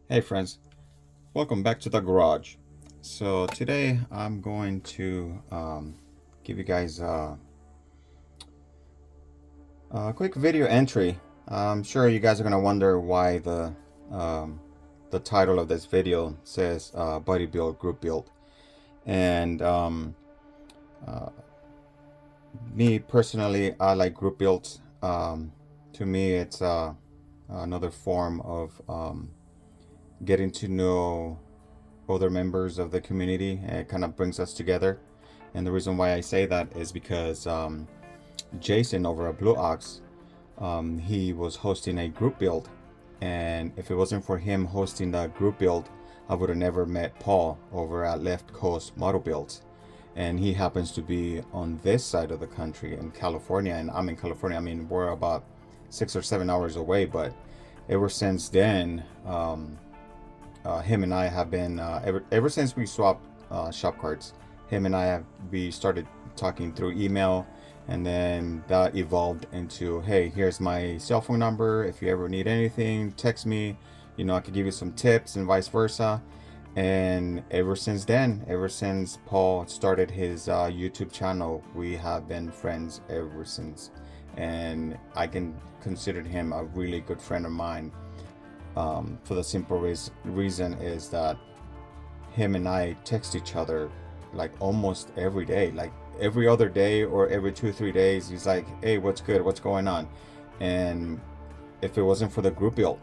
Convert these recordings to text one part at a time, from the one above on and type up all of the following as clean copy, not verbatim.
Hey friends, welcome back to the garage. So today I'm going to give you guys a quick video entry. I'm sure you guys are gonna wonder why um, the title of this video says Buddy Build Group Build. And uh, Me personally, I like group builds. To me, it's another form of getting to know other members of the community. It kind of brings us together. And the reason why I say that is because Jason over at Blue Ox, he was hosting a group build. And if it wasn't for him hosting that group build, I would have never met Paul over at Left Coast Model Builds. And he happens to be on this side of the country in California. And I'm in California. I mean, we're about 6 or 7 hours away. But ever since then, him and I have been ever since we swapped shop carts. Him and I have we started talking through email, and then that evolved into, hey, here's my cell phone number. If you ever need anything, text me. I could give you some tips and vice versa. And ever since then, ever since Paul started his YouTube channel, we have been friends ever since. And I can consider him a really good friend of mine, for the simple reason is that him and I text each other like almost every day, like every other day or every 2 or 3 days. He's like, "Hey, what's good? What's going on?" And if it wasn't for the group build,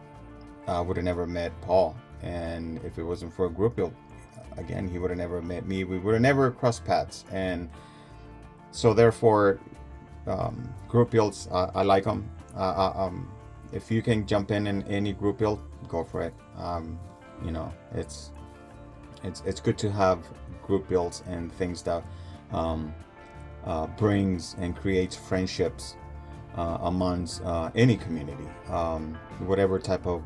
I would have never met Paul. And if it wasn't for a group build, again, he would have never met me. We would have never crossed paths. And so, therefore, group builds, I like them. If you can jump in any group build, go for it. You know, it's good to have group builds and things that um, brings and creates friendships amongst any community, whatever type of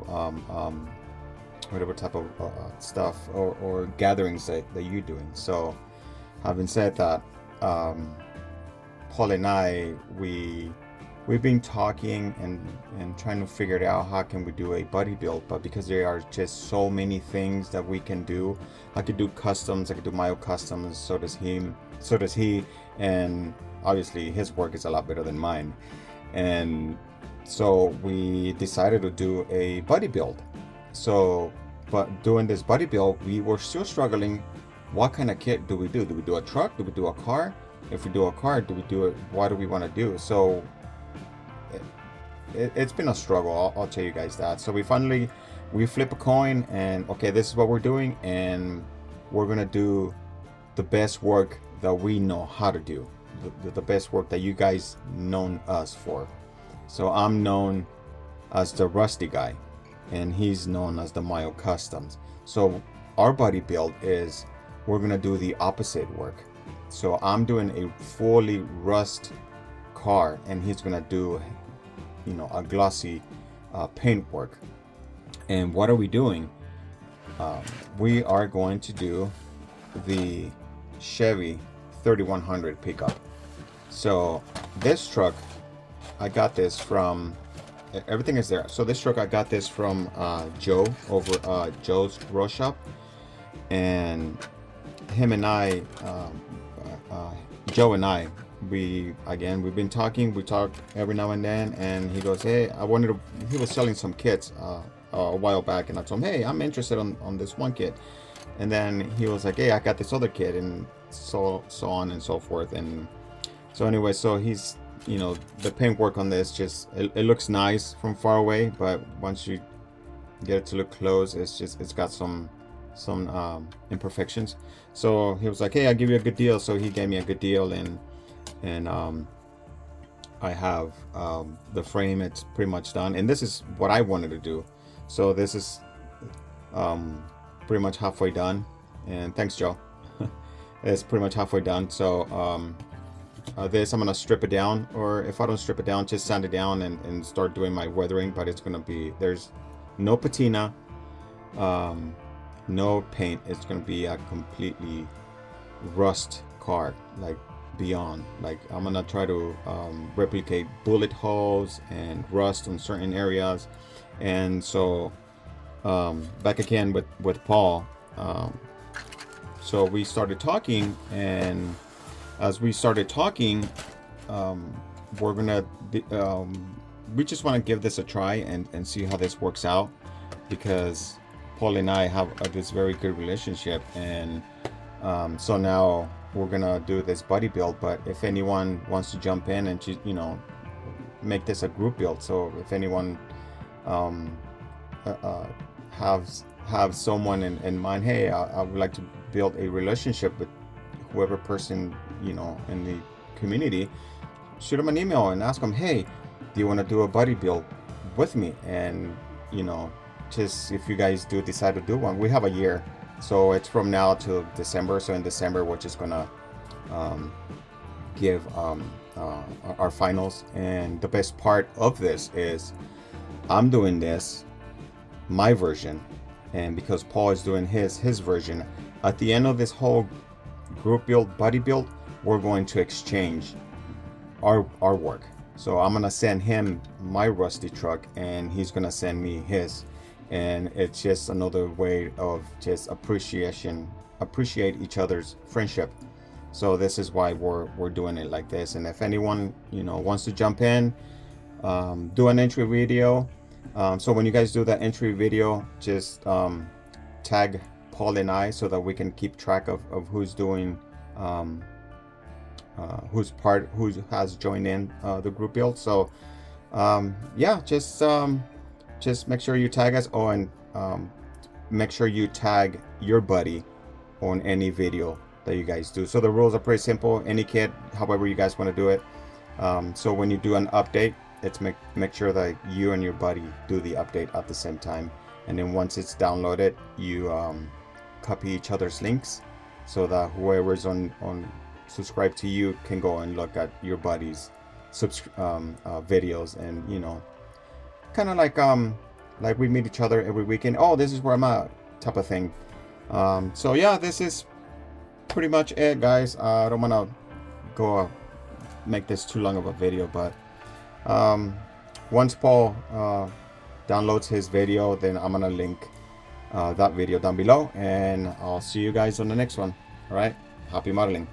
stuff or gatherings that you're doing. So, having said that, um, Paul and I, we've been talking and trying to figure it out, how can we do a buddy build. But because there are just so many things that we can do, I could do customs, I could do mild customs, so does he, and obviously his work is a lot better than mine. And so we decided to do a buddy build. So, but doing this buddy build, we were still struggling. What kind of kit do we do? Do we do a truck? Do we do a car? If we do a car, do we do it? What do we want to do? So it's been a struggle. I'll tell you guys that. So we flip a coin, and okay, this is what we're doing, and we're gonna do the best work that we know how to do, the best work that you guys known us for. So I'm known as the rusty guy, and he's known as the Mayo Customs. So our buddy build is, we're gonna do the opposite work. So I'm doing a fully rust car, and he's gonna do, a glossy paint work. And what are we doing? We are going to do the Chevy 3100 pickup. So this truck, I got this from. Everything is there. So this truck, I got this from Joe over Joe's Road Shop, and him and I, Joe and I, we've been talking. We talk every now and then, and he goes, "Hey, I wanted to." He was selling some kits a while back, and I told him, "Hey, I'm interested on this one kit." And then he was like, "Hey, I got this other kit," and so on and so forth. And so anyway, so he's, the paint work on this, just it looks nice from far away, but once you get it to look close, it's got some imperfections. So he was like, "Hey, I'll give you a good deal." So he gave me a good deal, and I have the frame. It's pretty much done, and this is what I wanted to do. So this is um, pretty much halfway done. And thanks, Joe. It's pretty much halfway done. So this, I'm gonna strip it down, or if I don't strip it down, just sand it down and start doing my weathering. But it's gonna be, there's no patina, um, no paint. It's gonna be a completely rust car, like beyond. Like, I'm gonna try to replicate bullet holes and rust in certain areas. And so back again with Paul. So we started talking, and as we started talking, we're gonna we just want to give this a try and see how this works out, because Paul and I have this very good relationship, and so now we're gonna do this buddy build. But if anyone wants to jump in and make this a group build, so if anyone have someone in mind, hey, I would like to build a relationship with whoever person in the community, shoot them an email and ask them, hey, do you want to do a buddy build with me? And just if you guys do decide to do one, we have a year, so it's from now to December. So in December we're just gonna give our finals. And the best part of this is I'm doing this, my version, and because Paul is doing his version, at the end of this whole group build, buddy build, we're going to exchange our work. So I'm gonna send him my rusty truck, and he's gonna send me his, and it's just another way of just appreciate each other's friendship. So this is why we're doing it like this. And if anyone wants to jump in, do an entry video. So when you guys do that entry video, just tag Paul and I, so that we can keep track of who's doing who has joined in the group build. So yeah, just make sure you tag us. Oh, and make sure you tag your buddy on any video that you guys do. So the rules are pretty simple. Any kid, however you guys want to do it. So when you do an update, it's make sure that you and your buddy do the update at the same time. And then once it's downloaded, you copy each other's links, so that whoever's on subscribe to you can go and look at your buddy's videos, and kind of like we meet each other every weekend. Oh, this is where I'm at, type of thing. So yeah, this is pretty much it, guys. I don't want to go make this too long of a video, but once Paul downloads his video, then I'm gonna link that video down below, and I'll see you guys on the next one. All right, happy modeling.